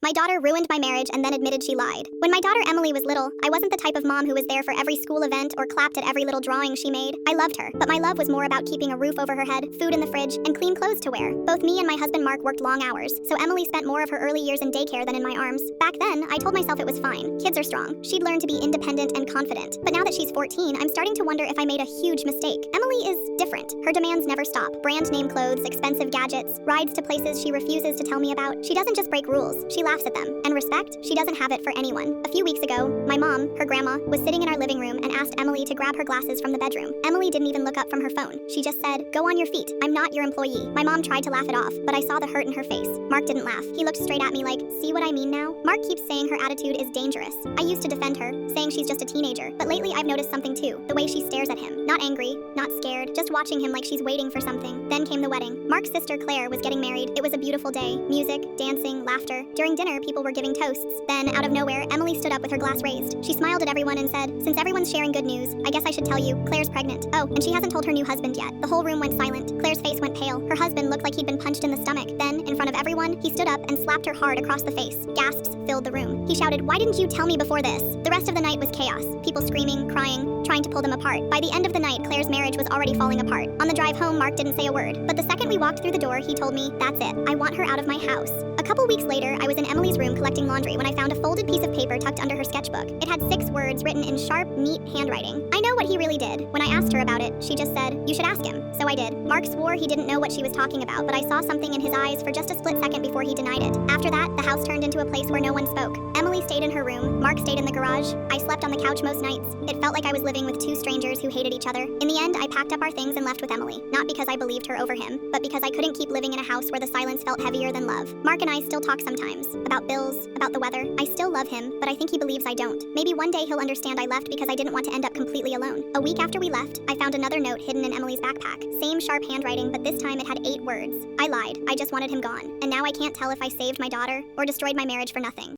My daughter ruined my marriage and then admitted she lied. When my daughter Emily was little, I wasn't the type of mom who was there for every school event or clapped at every little drawing she made. I loved her, but my love was more about keeping a roof over her head, food in the fridge, and clean clothes to wear. Both me and my husband Mark worked long hours, so Emily spent more of her early years in daycare than in my arms. Back then, I told myself it was fine. Kids are strong. She'd learn to be independent and confident. But now that she's 14, I'm starting to wonder if I made a huge mistake. Emily is different. Her demands never stop. Brand name clothes, expensive gadgets, rides to places she refuses to tell me about. She doesn't just break rules, she laughs at them. And respect, she doesn't have it for anyone. A few weeks ago, my mom, her grandma, was sitting in our living room and asked Emily to grab her glasses from the bedroom. Emily didn't even look up from her phone. She just said, "Go on your feet. I'm not your employee." My mom tried to laugh it off, but I saw the hurt in her face. Mark didn't laugh. He looked straight at me like, "See what I mean now?" Mark keeps saying her attitude is dangerous. I used to defend her, saying she's just a teenager, but lately I've noticed something too. The way she stares at him. Not angry, not scared, just watching him like she's waiting for something. Then came the wedding. Mark's sister Claire was getting married. It was a beautiful day. Music, dancing, laughter. During dinner, people were giving toasts. Then, out of nowhere, Emily stood up with her glass raised. She smiled at everyone and said, "Since everyone's sharing good news, I guess I should tell you, Claire's pregnant. Oh, and she hasn't told her new husband yet." The whole room went silent. Claire's face went pale. Her husband looked like he'd been punched in the stomach. Then, in front of everyone, he stood up and slapped her hard across the face. Gasps filled the room. He shouted, "Why didn't you tell me before this?" The rest of the night was chaos. People screaming, crying, trying to pull them apart. By the end of the night, Claire's marriage was already falling apart. On the drive home, Mark didn't say a word. But the second we walked through the door, he told me, "That's it. I want her out of my house." A couple weeks later, I was in Emily's room collecting laundry when I found a folded piece of paper tucked under her sketchbook. It had 6 words written in sharp, neat handwriting. I know what he really did. When I asked her about it, she just said, "You should ask him." So I did. Mark swore he didn't know what she was talking about, but I saw something in his eyes for just a split second before he denied it. After that, the house turned into a place where no one spoke. Emily stayed in her room. Mark stayed in the garage. I slept on the couch most nights. It felt like I was living with 2 strangers who hated each other. In the end, I packed up our things and left with Emily. Not because I believed her over him, but because I couldn't keep living in a house where the silence felt heavier than love. Mark and I still talk sometimes. About bills, about the weather. I still love him, but I think he believes I don't. Maybe one day he'll understand I left because I didn't want to end up completely alone. A week after we left, I found another note hidden in Emily's backpack. Same sharp handwriting, but this time it had 8 words. I lied. I just wanted him gone. And now I can't tell if I saved my daughter or destroyed my marriage for nothing.